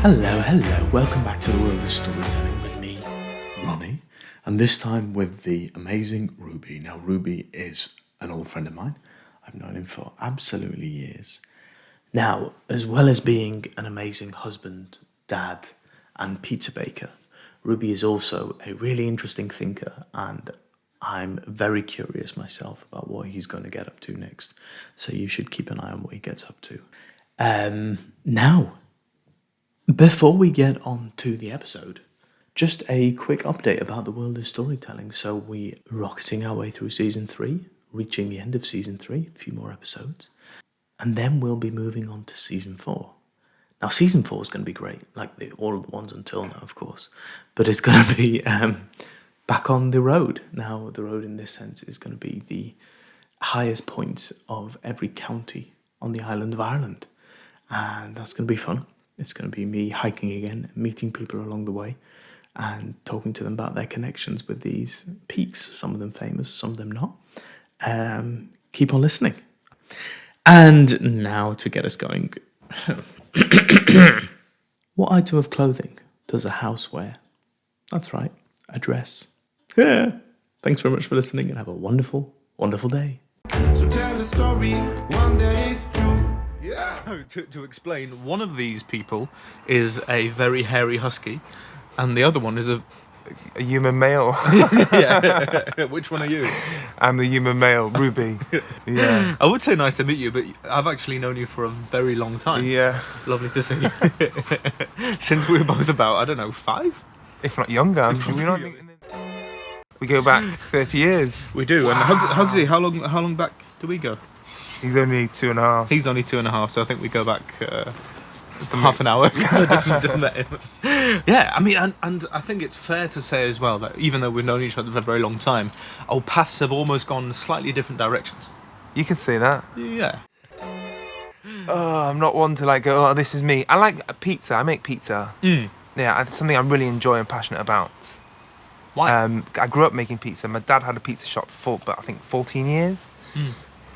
Hello, welcome back to the world of storytelling with me, Ronnie, and this time with the amazing Ruby. Now, Ruby is an old friend of mine. I've known him for absolutely years. Now, as well as being an amazing husband, dad, and pizza baker, Ruby is also a really interesting thinker, and I'm very curious myself about what he's going to get up to next. So you should keep an eye on what he gets up to. Now, before we get on to the episode, just a quick update about the world of storytelling. So we're rocketing our way through season 3, reaching the end of season 3, a few more episodes, and then we'll be moving on to season 4. Now, season 4 is going to be great, like all of the ones until now, of course, but it's going to be back on the road. Now, the road in this sense is going to be the highest points of every county on the island of Ireland, and that's going to be fun. It's going to be me hiking again, meeting people along the way, and talking to them about their connections with these peaks, some of them famous, some of them not. Keep on listening. And now to get us going. What item of clothing does a house wear? That's right, a dress. Yeah. Thanks very much for listening and have a wonderful, wonderful day. So tell a story, one that is true. Yeah. So to explain, one of these people is a very hairy husky, and the other one is a human male. yeah. Which one are you? I'm the human male, Ruby. Yeah. I would say nice to meet you, but I've actually known you for a very long time. Yeah. Lovely to see you. Since we were both about, I don't know, 5? If not younger. We go back 30 years. We do. And Hugsy, how long back do we go? He's only 2.5. He's only 2.5, so I think we go back half an hour. just met him. Yeah, I mean, and I think it's fair to say as well that even though we've known each other for a very long time, our paths have almost gone slightly different directions. You can say that. Yeah. Oh, I'm not one to go, oh, this is me. I like pizza. I make pizza. Yeah, it's something I really enjoy and passionate about. Why? I grew up making pizza. My dad had a pizza shop for, I think, 14 years.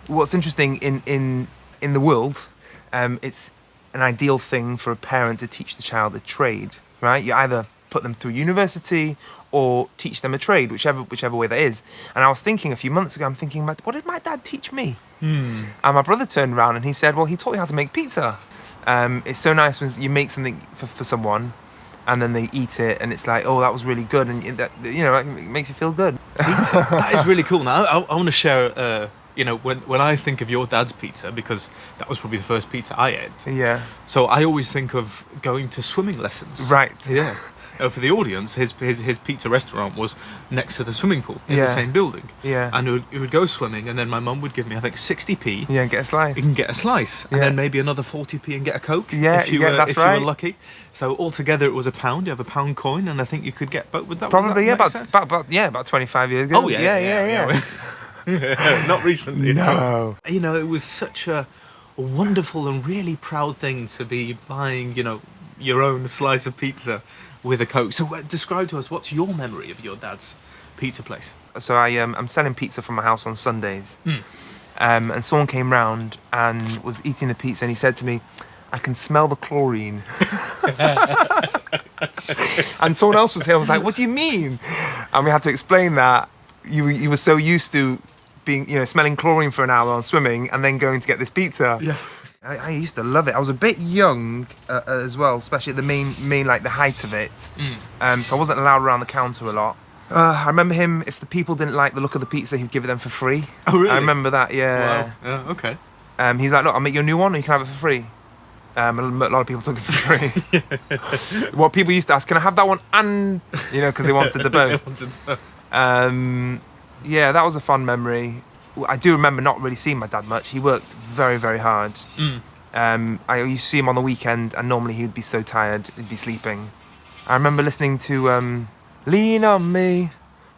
What's interesting in the world, it's an ideal thing for a parent to teach the child a trade, right? You either put them through university or teach them a trade, whichever way that is. And I was thinking a few months ago, what did my dad teach me? And my brother turned around and he said, well, he taught me how to make pizza. It's so nice when you make something for someone and then they eat it and it's like, oh, that was really good. And that, it makes you feel good. Pizza. That is really cool. Now, I want to share... when I think of your dad's pizza, because that was probably the first pizza I ate. Yeah. So I always think of going to swimming lessons. Right. Yeah. For the audience, his pizza restaurant was next to the swimming pool in the same building. Yeah. And we would go swimming, and then my mum would give me, I think, 60p. Yeah, and get a slice. You can get a slice, and then maybe another 40p and get a Coke. Yeah, if you were lucky. So altogether, it was £1. You have a £1 coin, and I think you could get both with that. Probably, about 25 years ago. Oh yeah. Not recently. No. It was such a wonderful and really proud thing to be buying, your own slice of pizza with a Coke. So describe to us, what's your memory of your dad's pizza place? So I'm selling pizza from my house on Sundays. And someone came round and was eating the pizza and he said to me, I can smell the chlorine. And someone else was here. I was like, what do you mean? And we had to explain that you were so used to being, smelling chlorine for an hour on swimming and then going to get this pizza. Yeah. I used to love it. I was a bit young as well, especially at the main the height of it. So I wasn't allowed around the counter a lot. I remember him, if the people didn't like the look of the pizza, he'd give it them for free. Oh, really? I remember that, yeah. Wow. Yeah, okay. He's like, look, I'll make you a new one and you can have it for free. A lot of people took it for free. What people used to ask, can I have that one? And, because they wanted the both. Yeah, that was a fun memory. I do remember not really seeing my dad much. He worked very, very hard. I used to see him on the weekend and normally he'd be so tired, he'd be sleeping. I remember listening to Lean on Me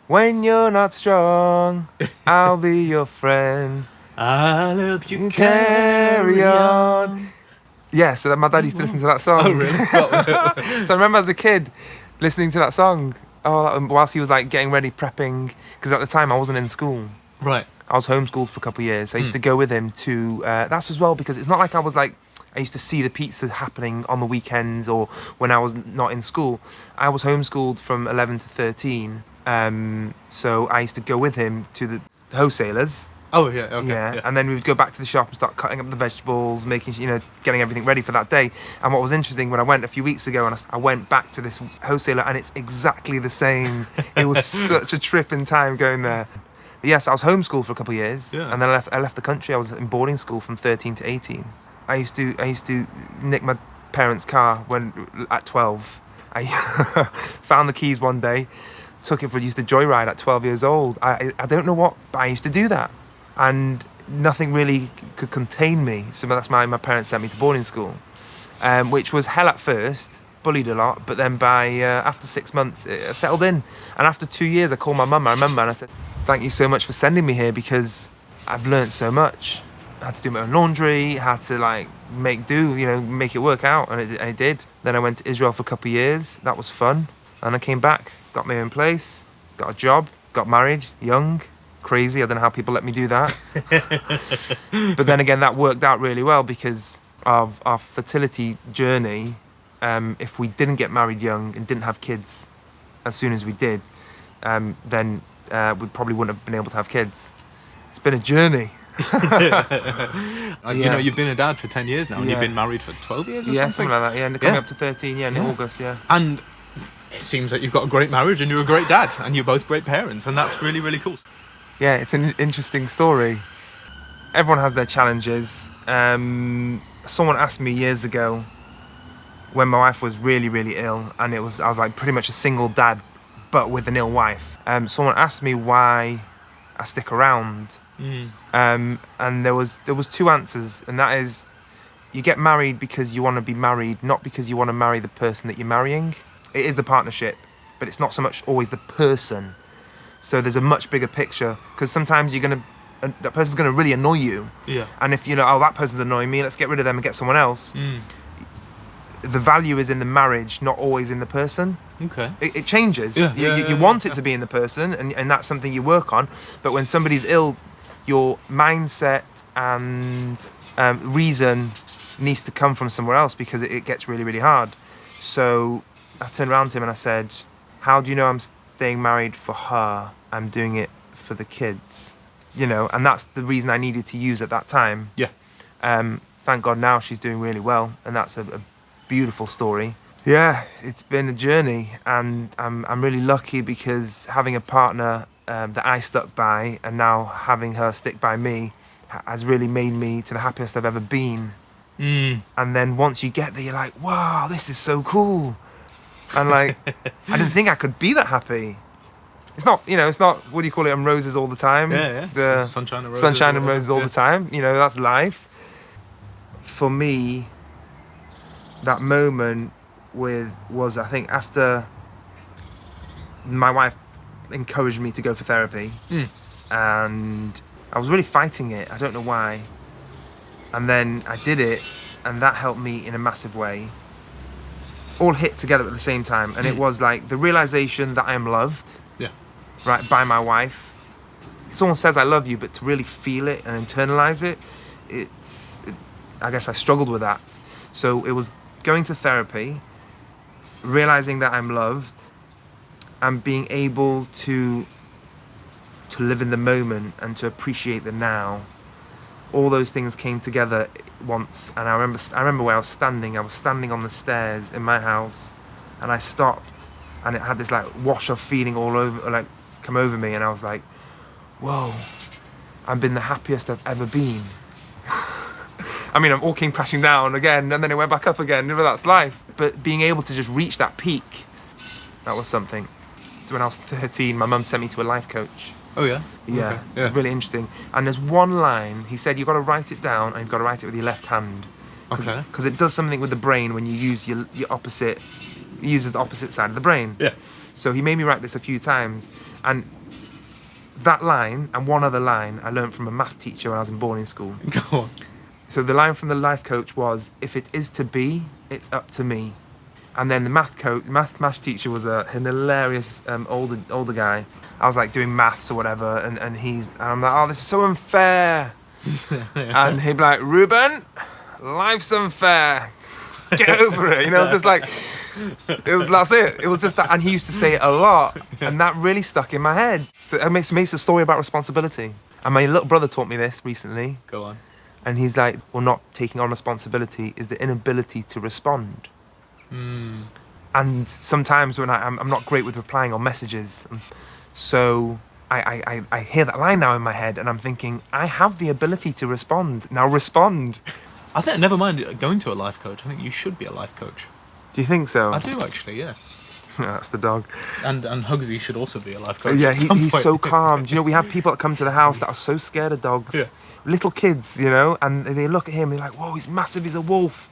when you're not strong. I'll be your friend. I'll help you carry on. Yeah, so my dad used to listen to that song. Oh, really? So I remember as a kid listening to that song whilst he was getting ready, prepping, because at the time I wasn't in school. Right. I was homeschooled for a couple of years. So I used to go with him to, that's as well, because it's not like I was I used to see the pizza happening on the weekends or when I was not in school. I was homeschooled from 11 to 13, so I used to go with him to the wholesalers. Oh yeah, okay. Yeah, and then we would go back to the shop and start cutting up the vegetables, making, getting everything ready for that day. And what was interesting, when I went a few weeks ago and I went back to this wholesaler, and it's exactly the same. It was such a trip in time going there. But yes, I was homeschooled for a couple of years, and then I left the country. I was in boarding school from 13 to 18. I used to nick my parents' car at 12. I found the keys one day, used to joyride at 12 years old. I don't know what, but I used to do that. And nothing really could contain me. So that's my parents sent me to boarding school, which was hell at first, bullied a lot. But then after 6 months, I settled in. And after 2 years, I called my mum, I remember, and I said, thank you so much for sending me here, because I've learnt so much. I had to do my own laundry, had to make do, make it work out. And it did. Then I went to Israel for a couple of years. That was fun. And I came back, got my own place, got a job, got married, young. Crazy. I don't know how people let me do that. But then again, that worked out really well because of our fertility journey. If we didn't get married young and didn't have kids as soon as we did, then we probably wouldn't have been able to have kids. It's been a journey. You've been a dad for 10 years now, and you've been married for 12 years or something like that. Yeah, and coming up to 13. Yeah, in August. Yeah. And it seems like you've got a great marriage, and you're a great dad, and you're both great parents, and that's really, really cool. Yeah, it's an interesting story. Everyone has their challenges. Someone asked me years ago, when my wife was really, really ill, and I was like pretty much a single dad, but with an ill wife. Someone asked me why I stick around, and there was two answers, and that is, you get married because you want to be married, not because you want to marry the person that you're marrying. It is the partnership, but it's not so much always the person. So there's a much bigger picture, because sometimes that person's gonna really annoy you. Yeah. And if that person's annoying me, let's get rid of them and get someone else. The value is in the marriage, not always in the person. Okay. It changes. Yeah. You want it to be in the person, and that's something you work on. But when somebody's ill, your mindset and reason needs to come from somewhere else, because it gets really, really hard. So I turned around to him and I said, how do you know I'm staying married for her? I'm doing it for the kids, and that's the reason I needed to use at that time. Yeah. Thank God now she's doing really well, and that's a beautiful story. Yeah, it's been a journey, and I'm really lucky, because having a partner that I stuck by, and now having her stick by me, has really made me to the happiest I've ever been. And then once you get there, you're like, wow, this is so cool. And I didn't think I could be that happy. It's not, what do you call it, roses all the time. Yeah. The sunshine and roses all the time. That's life. For me, that moment was I think after my wife encouraged me to go for therapy, and I was really fighting it. I don't know why. And then I did it, and that helped me in a massive way. All hit together at the same time, and it was like the realization that I am loved, right, by my wife. Someone says I love you, but to really feel it and internalize it, I guess I struggled with that. So it was going to therapy, realizing that I'm loved, and being able to live in the moment and to appreciate the now. All those things came together once, and I remember where I was standing on the stairs in my house, and I stopped, and it had this wash of feeling all over, come over me, and I was like, whoa, I've been the happiest I've ever been. I mean, it all came crashing down again, and then it went back up again. That's life. But being able to just reach that peak, that was something. So when I was 13, my mum sent me to a life coach. Oh, yeah? Yeah, okay. Yeah. Really interesting. And there's one line, he said, you've got to write it down, and you've got to write it with your left hand. Because it does something with the brain when you use your opposite, it uses the opposite side of the brain. Yeah. So he made me write this a few times. And that line, and one other line, I learned from a math teacher when I was in boarding school. Go on. So the line from the life coach was, if it is to be, it's up to me. And then the math teacher was an hilarious older guy. I was doing maths or whatever, and I'm like, oh, this is so unfair. And he'd be like, Ruben, life's unfair. Get over it. You know, it's just like, that's it. It was just that. And he used to say it a lot. And that really stuck in my head. So it makes a story about responsibility. And my little brother taught me this recently. Go on. And he's like, well, not taking on responsibility is the inability to respond. And sometimes when I'm not great with replying on messages. So I hear that line now in my head and I'm thinking, I have the ability to respond. Now respond. I think, never mind going to a life coach, I think you should be a life coach. Do you think so? I do, actually, yeah. That's the dog. And Hugsy should also be a life coach. Yeah, at some he's point. so calm. Do you know, we have people that come to the house that are so scared of dogs. Yeah. Little kids, you know, and they look at him, they're like, whoa, he's massive, he's a wolf.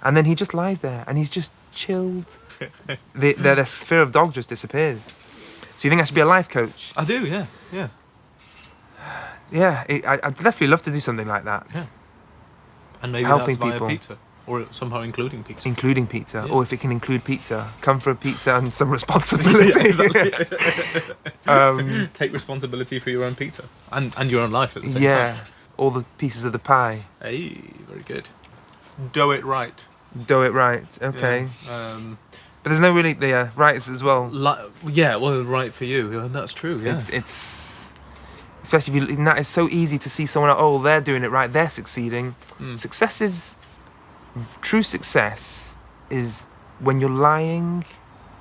And then he just lies there and he's just chilled. Their fear of dog just disappears. So you think I should be a life coach? I do, yeah. Yeah, I'd definitely love to do something like that. Yeah. And maybe Helping that's via people. pizza. Or somehow including pizza. Including pizza, Yeah. or if it can include pizza, come for a pizza and some responsibility. Take responsibility for your own pizza. And your own life at the same Yeah, time. all the pieces of the pie. Hey, very good. Do it right. Do it right, okay. Yeah. But there's no really rights as well. Well, right for you. And that's true, yeah. It's especially if you, and that is so easy to see someone, oh, they're doing it right, they're succeeding. True success is when you're lying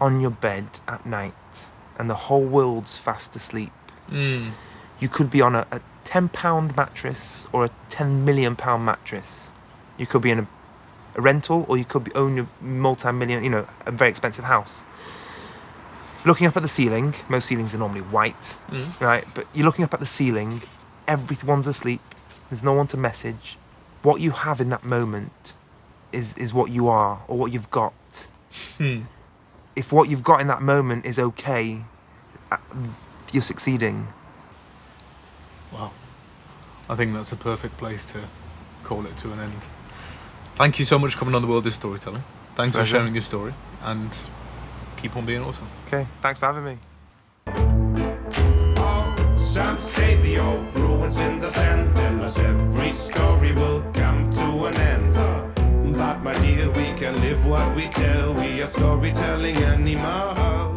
on your bed at night and the whole world's fast asleep. You could be on a £10 mattress or a £10 million mattress. You could be in a rental, or you could own a multi-million, you know, a very expensive house. Looking up at the ceiling, most ceilings are normally white, right? But you're looking up at the ceiling, everyone's asleep, there's no one to message. What you have in that moment is what you are, or what you've got. If what you've got in that moment is okay, you're succeeding. Wow. I think that's a perfect place to call it to an end. Thank you so much for coming on The World is Storytelling. Thanks Pleasure. for sharing your story, and keep on being awesome. Okay, thanks for having me. Some say the old ruins in the sand tell us every story will come to an end. But my dear, we can live what we tell. We are storytelling animals.